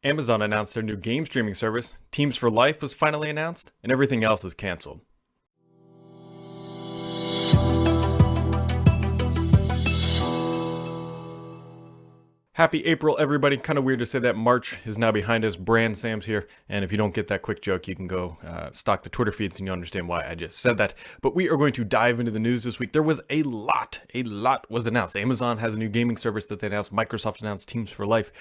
Amazon announced their new game streaming service, Teams for Life was finally announced, and everything else is canceled. Happy April, everybody. Kind of weird to say that March is now behind us. Brand Sam's here. And if you don't get that quick joke, you can go stalk the Twitter feeds and you'll understand why I just said that. But we are going to dive into the news this week. There was a lot was announced. Amazon has a new gaming service that they announced. Microsoft announced Teams for Life.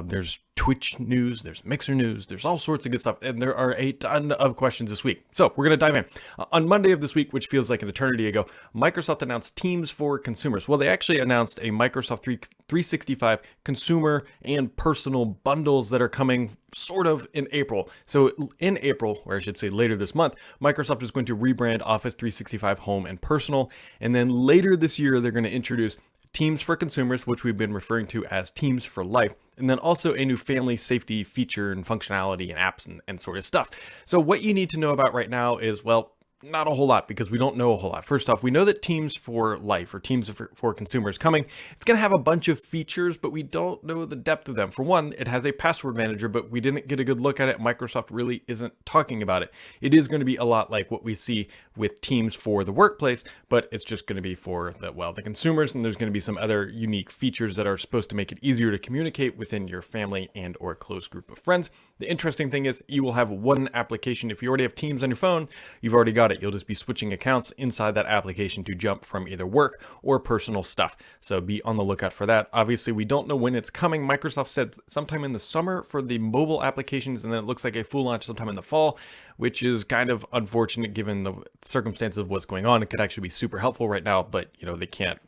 There's Twitch news, there's Mixer news, there's all sorts of good stuff, and there are a ton of questions this week. So we're going to dive in. On Monday of this week, which feels like an eternity ago, Microsoft announced Teams for consumers. Well, they actually announced a Microsoft 365 consumer and personal bundles that are coming sort of in April. So in April, or I should say later this month, Microsoft is going to rebrand Office 365 Home and Personal, and then later this year, they're going to introduce Teams for consumers, which we've been referring to as Teams for Life, and then also a new family safety feature and functionality and apps and sort of stuff. So what you need to know about right now is, well, not a whole lot, because we don't know a whole lot. First off, we know that Teams for Life or Teams for consumers coming. It's going to have a bunch of features, but we don't know the depth of them. For one, it has a password manager, but we didn't get a good look at it. Microsoft really isn't talking about it. It is going to be a lot like what we see with Teams for the workplace, but it's just going to be for the consumers, and there's going to be some other unique features that are supposed to make it easier to communicate within your family and or close group of friends. The interesting thing is you will have one application. If you already have Teams on your phone, you've already got it. You'll just be switching accounts inside that application to jump from either work or personal stuff. So be on the lookout for that. Obviously, we don't know when it's coming. Microsoft said sometime in the summer for the mobile applications, and then it looks like a full launch sometime in the fall, which is kind of unfortunate given the circumstances of what's going on. It could actually be super helpful right now, but they can't.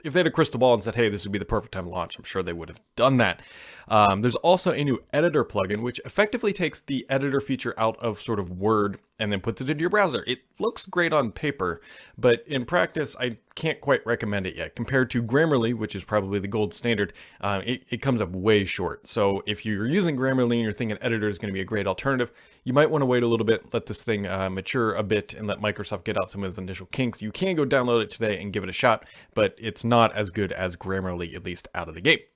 If they had a crystal ball and said, hey, this would be the perfect time to launch, I'm sure they would have done that. There's also a new editor plugin, which effectively takes the editor feature out of sort of Word and then puts it into your browser. It looks great on paper, but in practice, I can't quite recommend it yet. Compared to Grammarly, which is probably the gold standard, it comes up way short. So if you're using Grammarly and you're thinking editor is going to be a great alternative, you might want to wait a little bit, let this thing mature a bit, and let Microsoft get out some of its initial kinks. You can go download it today and give it a shot, but it's not as good as Grammarly, at least out of the gate.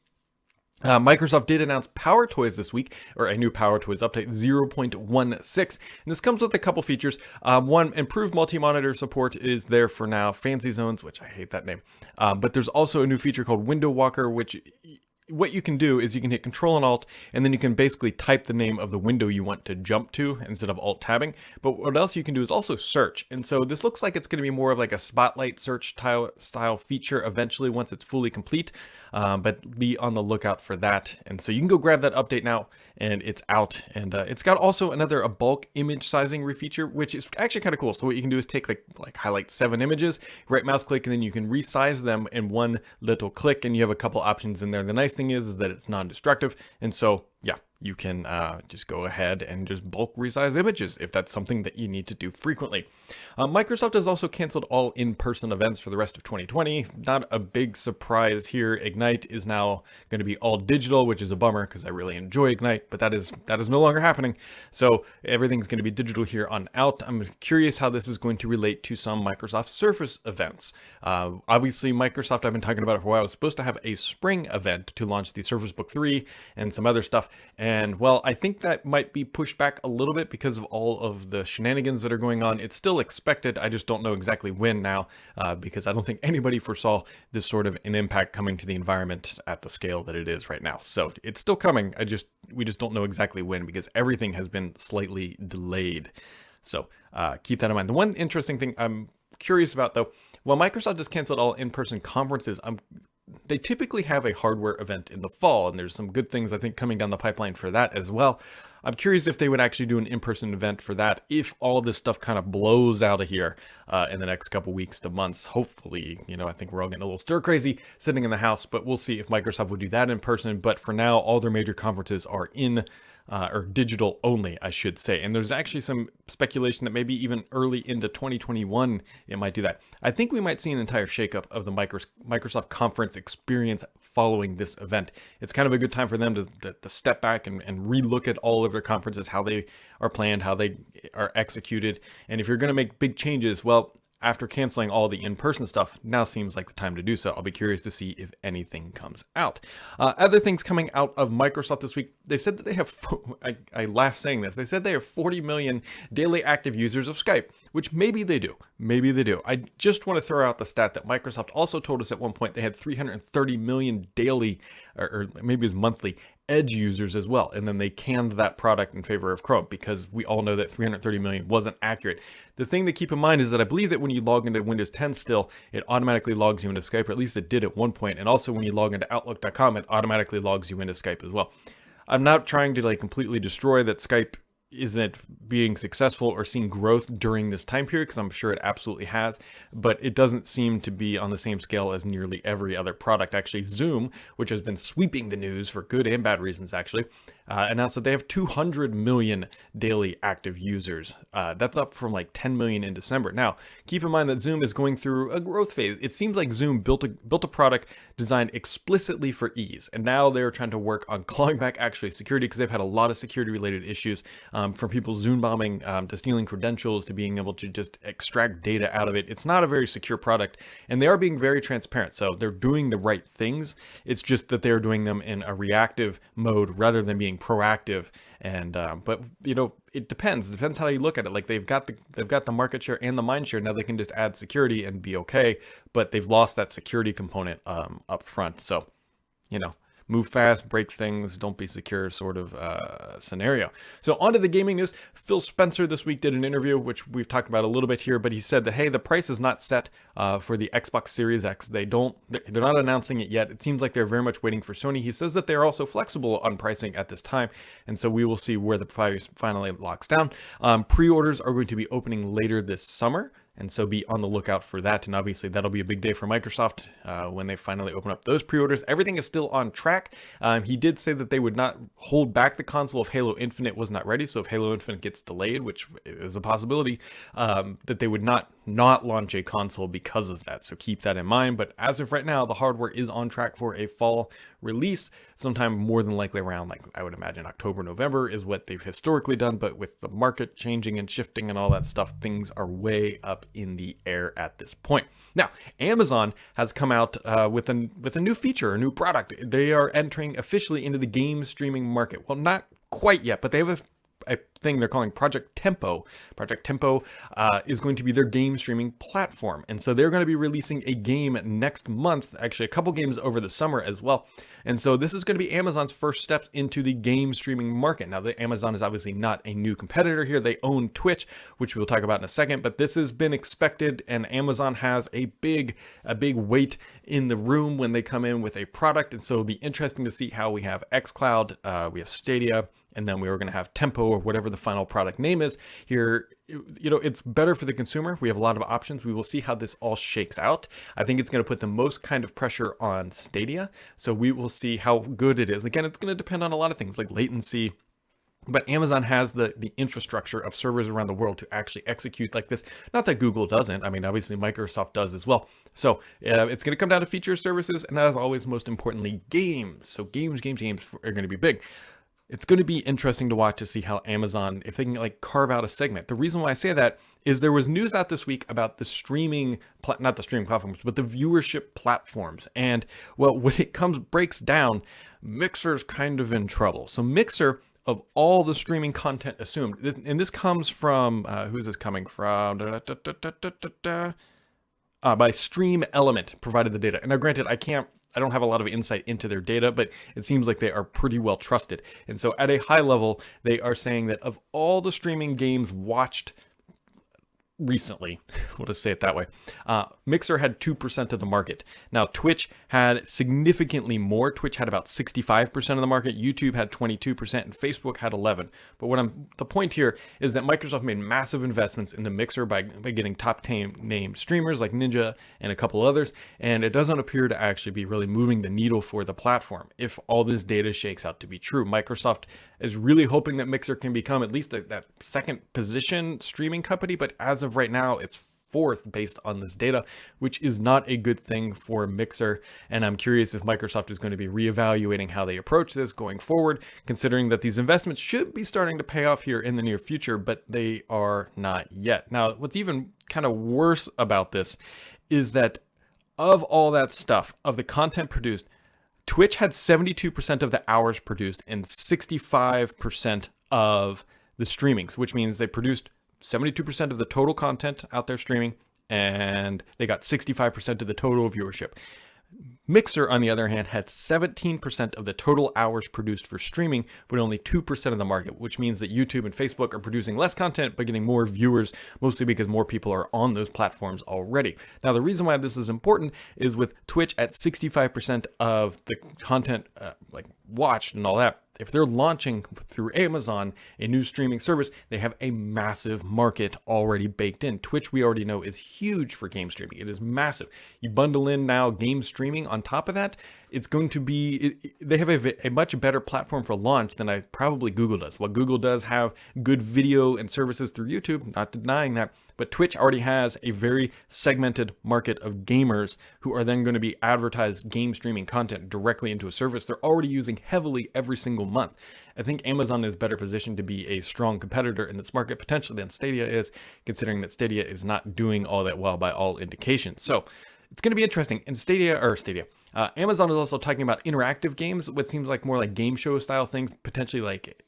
Microsoft did announce Power Toys this week, or a new Power Toys update 0.16. And this comes with a couple features. One, improved multi-monitor support is there for now. Fancy zones, which I hate that name. But there's also a new feature called Window Walker, which what you can do is you can hit Control and Alt, and then you can basically type the name of the window you want to jump to instead of Alt tabbing. But what else you can do is also search. And so this looks like it's going to be more of like a Spotlight search style feature eventually once it's fully complete. But be on the lookout for that. And so you can go grab that update now, and it's out. And it's got also a bulk image sizing refeature, which is actually kind of cool. So what you can do is take like highlight 7 images, right mouse click, and then you can resize them in one little click, and you have a couple options in there. The nice thing is that it's non-destructive, and so yeah, you can just go ahead and just bulk resize images if that's something that you need to do frequently. Microsoft has also canceled all in-person events for the rest of 2020. Not a big surprise here. Ignite is now going to be all digital, which is a bummer because I really enjoy Ignite, but that is no longer happening. So everything's going to be digital here on out. I'm curious how this is going to relate to some Microsoft Surface events. Obviously, Microsoft, I've been talking about it for a while, was supposed to have a spring event to launch the Surface Book 3 and some other stuff. And well, I think that might be pushed back a little bit because of all of the shenanigans that are going on. It's still expected. I just don't know exactly when now, because I don't think anybody foresaw this sort of an impact coming to the environment at the scale that it is right now. So it's still coming. We just don't know exactly when because everything has been slightly delayed. So keep that in mind. The one interesting thing I'm curious about though, while Microsoft has canceled all in-person conferences, they typically have a hardware event in the fall, and there's some good things I think coming down the pipeline for that as well. I'm curious if they would actually do an in-person event for that if all this stuff kind of blows out of here in the next couple weeks to months. Hopefully, I think we're all getting a little stir crazy sitting in the house, but we'll see if Microsoft would do that in person. But for now, all their major conferences are or digital only, I should say. And there's actually some speculation that maybe even early into 2021, it might do that. I think we might see an entire shakeup of the Microsoft conference experience following this event. It's kind of a good time for them to step back and relook at all of their conferences, how they are planned, how they are executed. And if you're going to make big changes, well, after canceling all the in-person stuff, now seems like the time to do so. I'll be curious to see if anything comes out. Other things coming out of Microsoft this week, they said that they have, I laugh saying this, they said they have 40 million daily active users of Skype, which maybe they do. Maybe they do. I just want to throw out the stat that Microsoft also told us at one point they had 330 million daily, or maybe it was monthly, Edge users as well. And then they canned that product in favor of Chrome because we all know that 330 million wasn't accurate. The thing to keep in mind is that I believe that when you log into Windows 10 still, it automatically logs you into Skype, or at least it did at one point. And also when you log into Outlook.com, it automatically logs you into Skype as well. I'm not trying to like completely destroy that Skype isn't being successful or seeing growth during this time period, because I'm sure it absolutely has, but it doesn't seem to be on the same scale as nearly every other product. Actually, Zoom, which has been sweeping the news for good and bad reasons, actually, announced that they have 200 million daily active users. That's up from like 10 million in December. Now, keep in mind that Zoom is going through a growth phase. It seems like Zoom built a product designed explicitly for ease, and now they're trying to work on clawing back actually security, because they've had a lot of security related issues, from people Zoom bombing to stealing credentials to being able to just extract data out of it. It's not a very secure product, and they are being very transparent, so they're doing the right things. It's just that they're doing them in a reactive mode rather than being proactive. And but you know, it depends how you look at it. Like they've got the market share and the mind share. Now they can just add security and be okay, but they've lost that security component up front. So, you know, move fast, break things, don't be secure sort of scenario. So onto the gaming news. Phil Spencer this week did an interview, which we've talked about a little bit here, but he said that, hey, the price is not set for the Xbox Series X. They're not announcing it yet. It seems like they're very much waiting for Sony. He says that they're also flexible on pricing at this time, and so we will see where the price finally locks down. Pre-orders are going to be opening later this summer, and so be on the lookout for that. And obviously that'll be a big day for Microsoft when they finally open up those pre-orders. Everything is still on track. He did say that they would not hold back the console if Halo Infinite was not ready. So if Halo Infinite gets delayed, which is a possibility, that they would not launch a console because of that. So keep that in mind. But as of right now, the hardware is on track for a fall release, sometime more than likely around, like, I would imagine October, November is what they've historically done. But with the market changing and shifting and all that stuff, things are way up in the air at this point. Now, Amazon has come out with a new feature, a new product. They are entering officially into the game streaming market. Well, not quite yet, but they have a thing they're calling Project Tempo. Project Tempo is going to be their game streaming platform. And so they're going to be releasing a game next month, actually a couple games over the summer as well. And so this is going to be Amazon's first steps into the game streaming market. Now, Amazon is obviously not a new competitor here. They own Twitch, which we'll talk about in a second, but this has been expected, and Amazon has a big weight in the room when they come in with a product. And so it'll be interesting to see how we have xCloud, we have Stadia, and then we were going to have Tempo, or whatever the final product name is here. You know, it's better for the consumer. We have a lot of options. We will see how this all shakes out. I think it's going to put the most kind of pressure on Stadia. So we will see how good it is. Again, it's going to depend on a lot of things like latency. But Amazon has the infrastructure of servers around the world to actually execute like this. Not that Google doesn't. I mean, obviously Microsoft does as well. So it's going to come down to features, services, and as always, most importantly, games. So games are going to be big. It's going to be interesting to watch to see how Amazon, if they can like carve out a segment. The reason why I say that is there was news out this week about the streaming, not the streaming platforms, but the viewership platforms. And well, when it breaks down, Mixer's kind of in trouble. So Mixer, of all the streaming content assumed, and this comes from, who's this coming from? By Stream Element provided the data. And now granted, I don't have a lot of insight into their data, but it seems like they are pretty well trusted. And so at a high level, they are saying that of all the streaming games watched recently, we'll just say it that way, Mixer had 2% of the market. Now, Twitch had significantly more. Twitch had about 65% of the market. YouTube had 22%, and Facebook had 11%. But the point here is that Microsoft made massive investments into Mixer by getting top name streamers like Ninja and a couple others, and it doesn't appear to actually be really moving the needle for the platform. If all this data shakes out to be true, Microsoft is really hoping that Mixer can become at least that second position streaming company, but as of right now, it's 4th based on this data, which is not a good thing for Mixer. And I'm curious if Microsoft is going to be reevaluating how they approach this going forward, considering that these investments should be starting to pay off here in the near future, but they are not yet. Now, what's even kind of worse about this is that of all that stuff, of the content produced, Twitch had 72% of the hours produced and 65% of the streamings, which means they produced 72% of the total content out there streaming, and they got 65% of the total viewership. Mixer, on the other hand, had 17% of the total hours produced for streaming, but only 2% of the market, which means that YouTube and Facebook are producing less content, but getting more viewers, mostly because more people are on those platforms already. Now, the reason why this is important is with Twitch at 65% of the content watched and all that, if they're launching through Amazon a new streaming service, they have a massive market already baked in. Twitch, we already know, is huge for game streaming. It is massive. You bundle in now game streaming on top of that, it's going to be, they have a much better platform for launch than probably Google does. While Google does have good video and services through YouTube, not denying that, but Twitch already has a very segmented market of gamers who are then going to be advertised game streaming content directly into a service they're already using heavily every single month. I think Amazon is better positioned to be a strong competitor in this market potentially than Stadia is, considering that Stadia is not doing all that well by all indications. So it's going to be interesting. And Amazon is also talking about interactive games, what seems like more like game show style things, potentially like,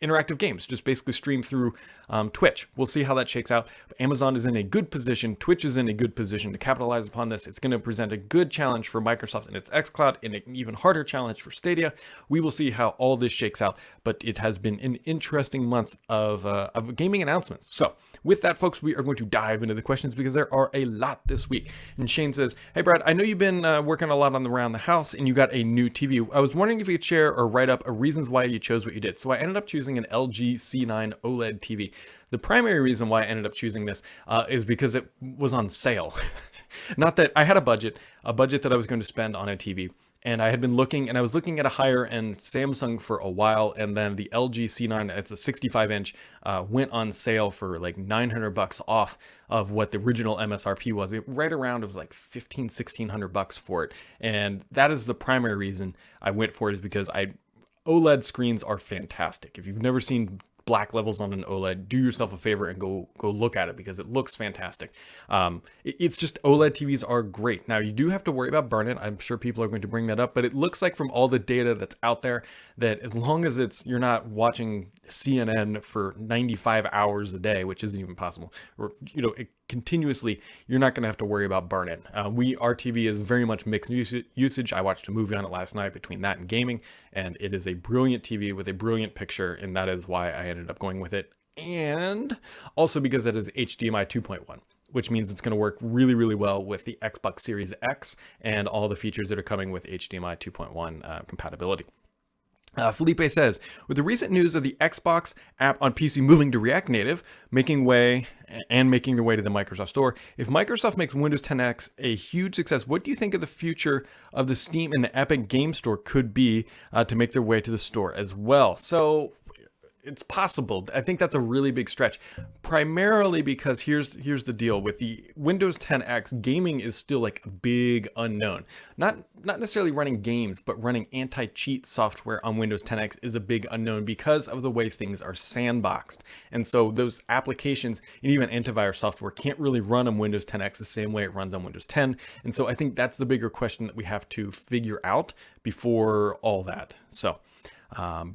interactive games, just basically stream through Twitch. We'll see how that shakes out. But Amazon is in a good position. Twitch is in a good position to capitalize upon this. It's going to present a good challenge for Microsoft and its xCloud, and an even harder challenge for Stadia. We will see how all this shakes out, but it has been an interesting month of gaming announcements. So with that, folks, we are going to dive into the questions because there are a lot this week. And Shane says, hey, Brad, I know you've been working a lot around the house and you got a new TV. I was wondering if you could share or write up reasons why you chose what you did. So I ended up choosing an LG C9 OLED TV. The primary reason why I ended up choosing this is because it was on sale. Not that I had a budget that I was going to spend on a TV. And I had been looking, and I was looking at a higher end Samsung for a while, and then the LG C9, it's a 65 inch, went on sale for like $900 off of what the original MSRP was. It was like $1,500-$1,600 for it. And that is the primary reason I went for it, is because OLED screens are fantastic. If you've never seen black levels on an OLED, do yourself a favor and go look at it because it looks fantastic. It's just OLED TVs are great. Now you do have to worry about burn-in. I'm sure people are going to bring that up, but it looks like from all the data that's out there that as long as you're not watching CNN for 95 hours a day, which isn't even possible, or continuously, you're not going to have to worry about burn-in. Our TV is very much mixed usage. I watched a movie on it last night between that and gaming, and it is a brilliant TV with a brilliant picture, and that is why I ended up going with it. And also because it is HDMI 2.1. which means it's going to work really, really well with the Xbox Series X and all the features that are coming with HDMI 2.1 compatibility. Felipe says, with the recent news of the Xbox app on PC moving to React Native, making their way to the Microsoft Store, if Microsoft makes Windows 10X a huge success, what do you think of the future of the Steam and the Epic Game Store could be to make their way to the store as well? So it's possible. I think that's a really big stretch, primarily because here's the deal with the Windows 10X. Gaming is still like a big unknown. Not necessarily running games, but running anti-cheat software on Windows 10X is a big unknown because of the way things are sandboxed. And so those applications and even antivirus software can't really run on Windows 10X the same way it runs on Windows 10. And so I think that's the bigger question that we have to figure out before all that. So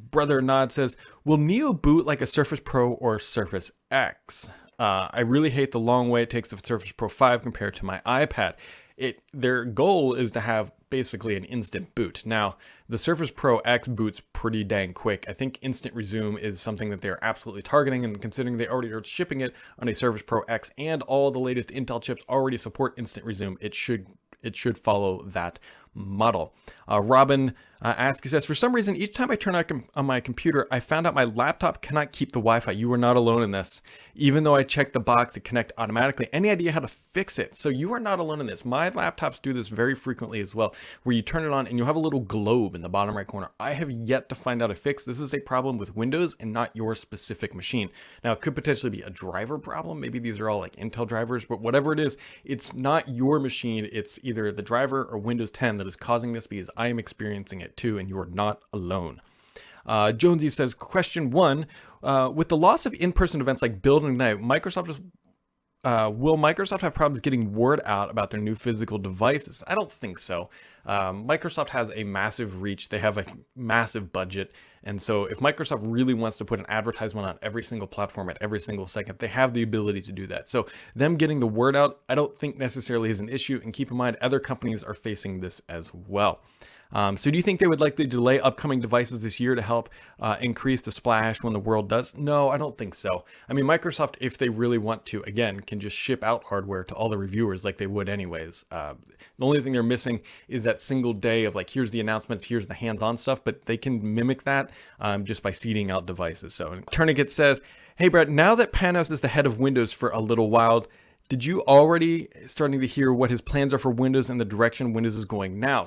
Brother Nod says, will Neo boot like a Surface Pro or Surface X? I really hate the long way it takes the Surface Pro 5 compared to my iPad. Their goal is to have basically an instant boot. Now, the Surface Pro X boots pretty dang quick. I think instant resume is something that they're absolutely targeting, and considering they already are shipping it on a Surface Pro X and all the latest Intel chips already support instant resume, it should follow that model. Robin asks, he says, for some reason, each time I turn on my computer, I found out my laptop cannot keep the Wi-Fi. You are not alone in this. Even though I checked the box to connect automatically, any idea how to fix it? So you are not alone in this. My laptops do this very frequently as well, where you turn it on and you'll have a little globe in the bottom right corner. I have yet to find out a fix. This is a problem with Windows and not your specific machine. Now, it could potentially be a driver problem. Maybe these are all like Intel drivers, but whatever it is, it's not your machine. It's either the driver or Windows 10 that is causing this, because I am experiencing it too, and you are not alone. Jonesy says, question 1, with the loss of in-person events like Build and Ignite, will Microsoft have problems getting word out about their new physical devices? I don't think so. Microsoft has a massive reach. They have a massive budget. And so if Microsoft really wants to put an advertisement on every single platform at every single second, they have the ability to do that. So them getting the word out, I don't think necessarily is an issue. And keep in mind, other companies are facing this as well. So do you think they would likely delay upcoming devices this year to help increase the splash when the world does? No, I don't think so. I mean, Microsoft, if they really want to, again, can just ship out hardware to all the reviewers like they would anyways. The only thing they're missing is that single day of like, here's the announcements, here's the hands-on stuff, but they can mimic that just by seeding out devices. So Tourniquet says, hey, Brett, now that Panos is the head of Windows for a little while, did you already starting to hear what his plans are for Windows and the direction Windows is going now?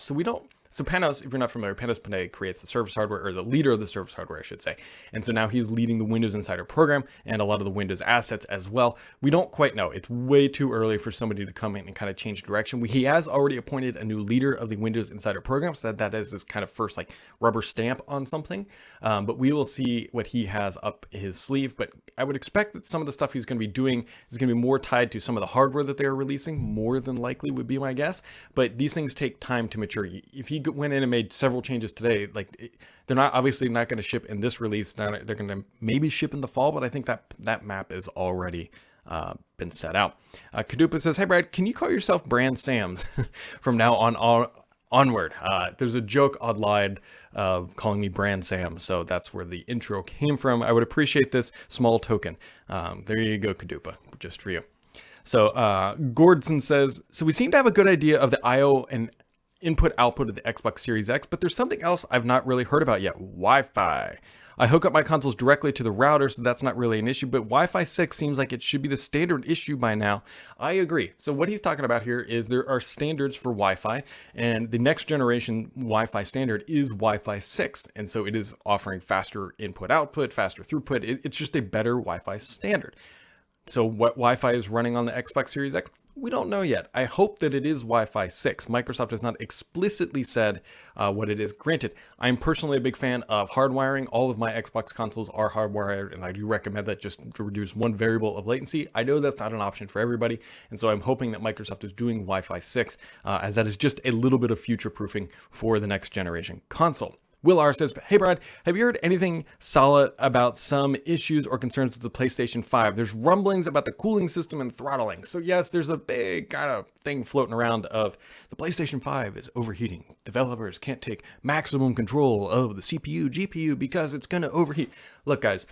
So Panos, if you're not familiar, Panos Panay creates the service hardware, or the leader of the service hardware, I should say. And so now he's leading the Windows Insider program and a lot of the Windows assets as well. We don't quite know. It's way too early for somebody to come in and kind of change direction. He has already appointed a new leader of the Windows Insider program, so that is his kind of first like rubber stamp on something. But we will see what he has up his sleeve. But I would expect that some of the stuff he's going to be doing is going to be more tied to some of the hardware that they're releasing, more than likely would be my guess. But these things take time to mature. If he went in and made several changes today, they're not obviously not going to ship in this release. They're going to maybe ship in the fall, but I think that map is already been set out. Kadupa says, hey Brad, can you call yourself Brand Sams from now onward? There's a joke online calling me Brand Sam, so that's where the intro came from. I would appreciate this small token. There you go, Kadupa, just for you. So Gordson says, so we seem to have a good idea of the I/O and input output of the Xbox Series X, but there's something else I've not really heard about yet: Wi-Fi. I hook up my consoles directly to the router, so that's not really an issue, but Wi-Fi 6 seems like it should be the standard issue by now. I agree. So what he's talking about here is there are standards for Wi-Fi, and the next generation Wi-Fi standard is Wi-Fi 6, and so it is offering faster input output, faster throughput. It's just a better Wi-Fi standard. So what Wi-Fi is running on the Xbox Series X? We don't know yet. I hope that it is Wi-Fi 6. Microsoft has not explicitly said what it is. Granted, I'm personally a big fan of hardwiring. All of my Xbox consoles are hardwired, and I do recommend that just to reduce one variable of latency. I know that's not an option for everybody, and so I'm hoping that Microsoft is doing Wi-Fi 6, as that is just a little bit of future-proofing for the next generation console. Will R says, hey Brad, have you heard anything solid about some issues or concerns with the PlayStation 5? There's rumblings about the cooling system and throttling. So yes, there's a big kind of thing floating around of the PlayStation 5 is overheating. Developers can't take maximum control of the CPU, GPU because it's going to overheat. Look guys,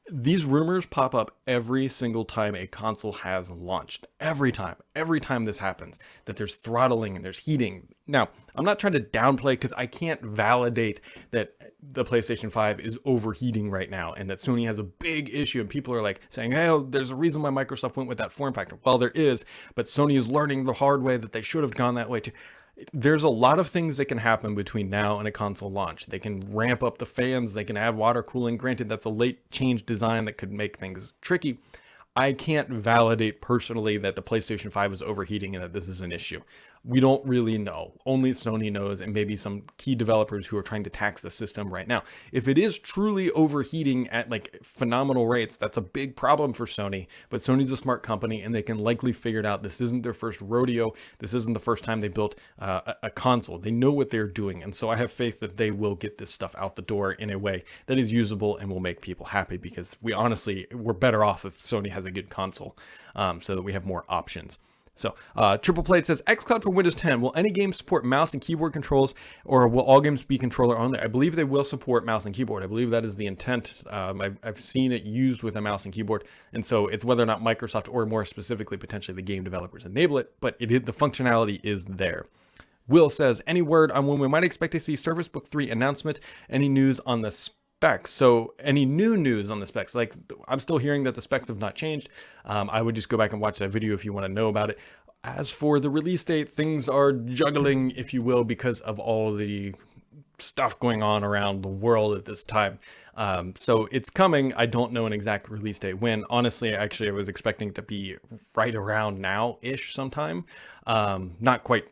these rumors pop up every single time a console has launched. Every time this happens, that there's throttling and there's heating. Now, I'm not trying to downplay, because I can't validate that the PlayStation 5 is overheating right now and that Sony has a big issue, and people are like saying, hey, there's a reason why Microsoft went with that form factor. Well, there is, but Sony is learning the hard way that they should have gone that way too. There's a lot of things that can happen between now and a console launch. They can ramp up the fans, they can add water cooling. Granted, that's a late change design that could make things tricky. I can't validate personally that the PlayStation 5 is overheating and that this is an issue. We don't really know. Only Sony knows, and maybe some key developers who are trying to tax the system right now. If it is truly overheating at like phenomenal rates, that's a big problem for Sony. But Sony's a smart company, and they can likely figure it out. This isn't their first rodeo. This isn't the first time they built a console. They know what they're doing, and so I have faith that they will get this stuff out the door in a way that is usable and will make people happy, because we're better off if Sony has a good console, so that we have more options. So, Triple Plate says, xCloud for Windows 10. Will any games support mouse and keyboard controls, or will all games be controller only? I believe they will support mouse and keyboard. I believe that is the intent. I've seen it used with a mouse and keyboard, and so it's whether or not Microsoft, or more specifically, potentially the game developers enable it, but the functionality is there. Will says, any word on when we might expect to see Surface Book 3 announcement? Any news on the specs? So any new news on the specs? Like, I'm still hearing that the specs have not changed. I would just go back and watch that video if you want to know about it. As for the release date, things are juggling, if you will, because of all the stuff going on around the world at this time. So it's coming. I don't know an exact release date when. Honestly, actually, I was expecting it to be right around now-ish sometime. Not quite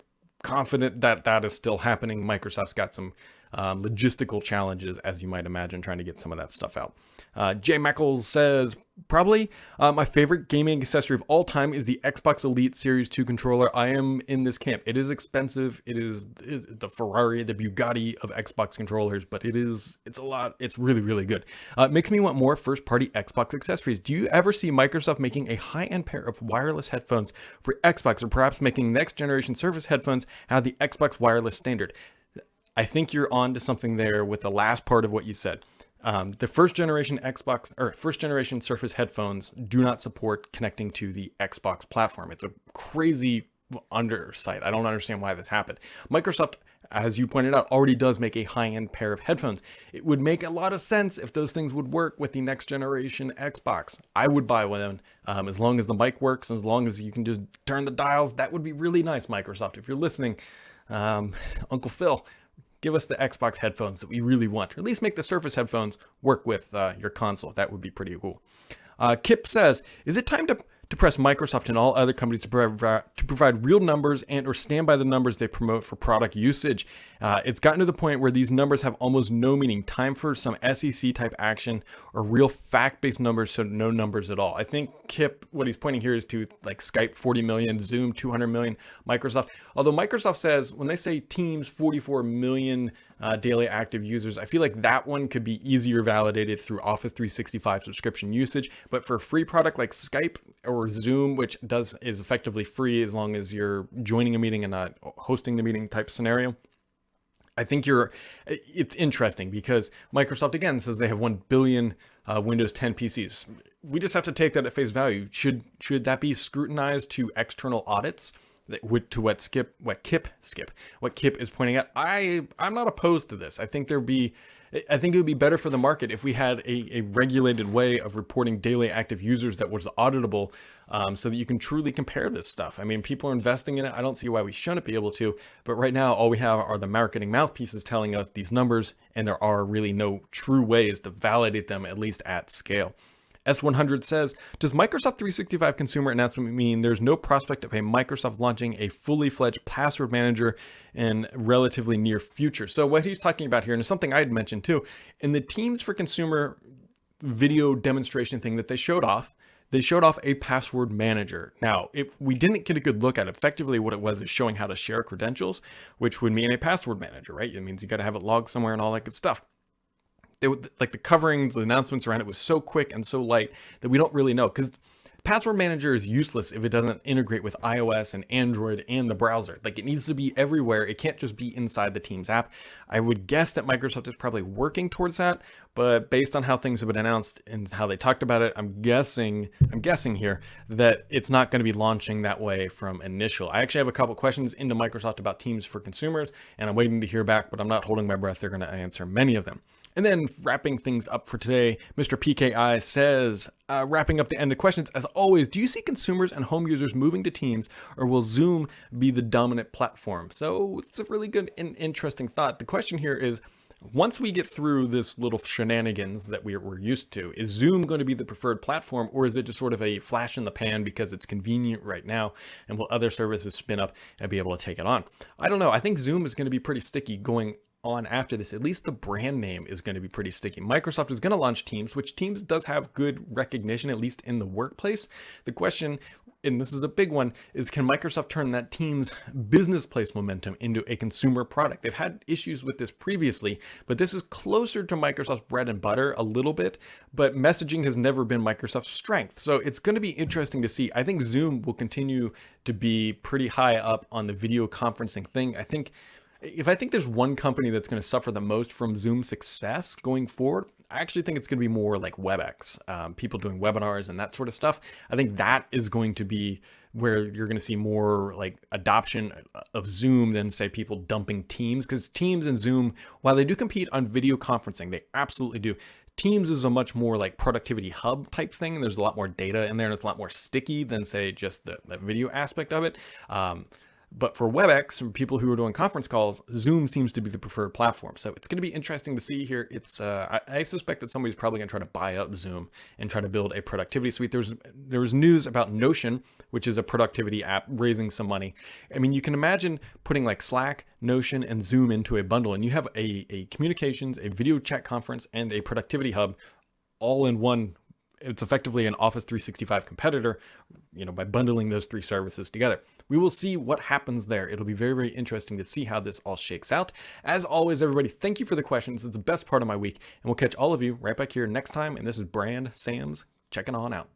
confident that that is still happening. Microsoft's got some logistical challenges, as you might imagine, trying to get some of that stuff out. Jay Meckles says, probably my favorite gaming accessory of all time is the Xbox Elite Series 2 controller. I am in this camp. It is expensive. It is the Ferrari, the Bugatti of Xbox controllers, but it's a lot. It's really, really good. It makes me want more first-party Xbox accessories. Do you ever see Microsoft making a high-end pair of wireless headphones for Xbox, or perhaps making next-generation Surface headphones have the Xbox wireless standard? I think you're on to something there with the last part of what you said. The first generation Xbox or first generation Surface headphones do not support connecting to the Xbox platform. It's a crazy undersight. I don't understand why this happened. Microsoft, as you pointed out, already does make a high-end pair of headphones. It would make a lot of sense if those things would work with the next generation Xbox. I would buy one as long as the mic works, as long as you can just turn the dials. That would be really nice, Microsoft. If you're listening, Uncle Phil, give us the Xbox headphones that we really want, or at least make the Surface headphones work with your console. That would be pretty cool. Kip says, is it time to press Microsoft and all other companies to provide real numbers and or stand by the numbers they promote for product usage? It's gotten to the point where these numbers have almost no meaning. Time for some SEC type action or real fact-based numbers, so no numbers at all. I think Kip, what he's pointing here is to like Skype 40 million, Zoom 200 million, Microsoft. Although Microsoft says when they say Teams 44 million daily active users, I feel like that one could be easier validated through Office 365 subscription usage. But for a free product like Skype or Zoom, which is effectively free as long as you're joining a meeting and not hosting the meeting type scenario, I think it's interesting because Microsoft again says they have 1 billion Windows 10 PCs. We just have to take that at face value. Should that be scrutinized to external audits? To what Kip is pointing out, I'm not opposed to this. I think it would be better for the market if we had a regulated way of reporting daily active users that was auditable, so that you can truly compare this stuff. I mean, people are investing in it. I don't see why we shouldn't be able to, but right now all we have are the marketing mouthpieces telling us these numbers, and there are really no true ways to validate them, at least at scale. S100 says, does Microsoft 365 consumer announcement mean there's no prospect of a Microsoft launching a fully fledged password manager in relatively near future? So what he's talking about here, and it's something I had mentioned too, in the Teams for Consumer video demonstration thing that they showed off a password manager. Now, if we didn't get a good look at it, effectively what it was is showing how to share credentials, which would mean a password manager, right? It means you got to have it logged somewhere and all that good stuff. Like the covering, the announcements around it was so quick and so light that we don't really know, because Password Manager is useless if it doesn't integrate with iOS and Android and the browser. Like, it needs to be everywhere. It can't just be inside the Teams app. I would guess that Microsoft is probably working towards that, but based on how things have been announced and how they talked about it, I'm guessing here that it's not going to be launching that way from initial. I actually have a couple questions into Microsoft about Teams for consumers, and I'm waiting to hear back, but I'm not holding my breath. They're going to answer many of them. And then wrapping things up for today, Mr. PKI says, wrapping up the end of questions, as always, do you see consumers and home users moving to Teams, or will Zoom be the dominant platform? So it's a really good and interesting thought. The question here is, once we get through this little shenanigans that we're used to, is Zoom going to be the preferred platform, or is it just sort of a flash in the pan because it's convenient right now, and will other services spin up and be able to take it on? I don't know. I think Zoom is going to be pretty sticky going on after this. At least the brand name is going to be pretty sticky. Microsoft is going to launch Teams, which Teams does have good recognition, at least in the workplace. The question, and this is a big one, is can Microsoft turn that Teams business place momentum into a consumer product? They've had issues with this previously, but this is closer to Microsoft's bread and butter a little bit, but messaging has never been Microsoft's strength. So it's going to be interesting to see. I think Zoom will continue to be pretty high up on the video conferencing thing. If I think there's one company that's going to suffer the most from Zoom's success going forward, I actually think it's going to be more like WebEx, people doing webinars and that sort of stuff. I think that is going to be where you're going to see more like adoption of Zoom than say people dumping Teams, because Teams and Zoom, while they do compete on video conferencing, they absolutely do. Teams is a much more like productivity hub type thing. There's a lot more data in there and it's a lot more sticky than say just the video aspect of it. But for WebEx, for people who are doing conference calls, Zoom seems to be the preferred platform. So it's going to be interesting to see here. It's I suspect that somebody's probably going to try to buy up Zoom and try to build a productivity suite. There was news about Notion, which is a productivity app, raising some money. I mean, you can imagine putting like Slack, Notion, and Zoom into a bundle, and you have a communications, a video chat conference, and a productivity hub all in one. It's effectively an Office 365 competitor, by bundling those three services together. We will see what happens there. It'll be very, very interesting to see how this all shakes out. As always, everybody, thank you for the questions. It's the best part of my week, and we'll catch all of you right back here next time. And this is Brand Sam's checking on out.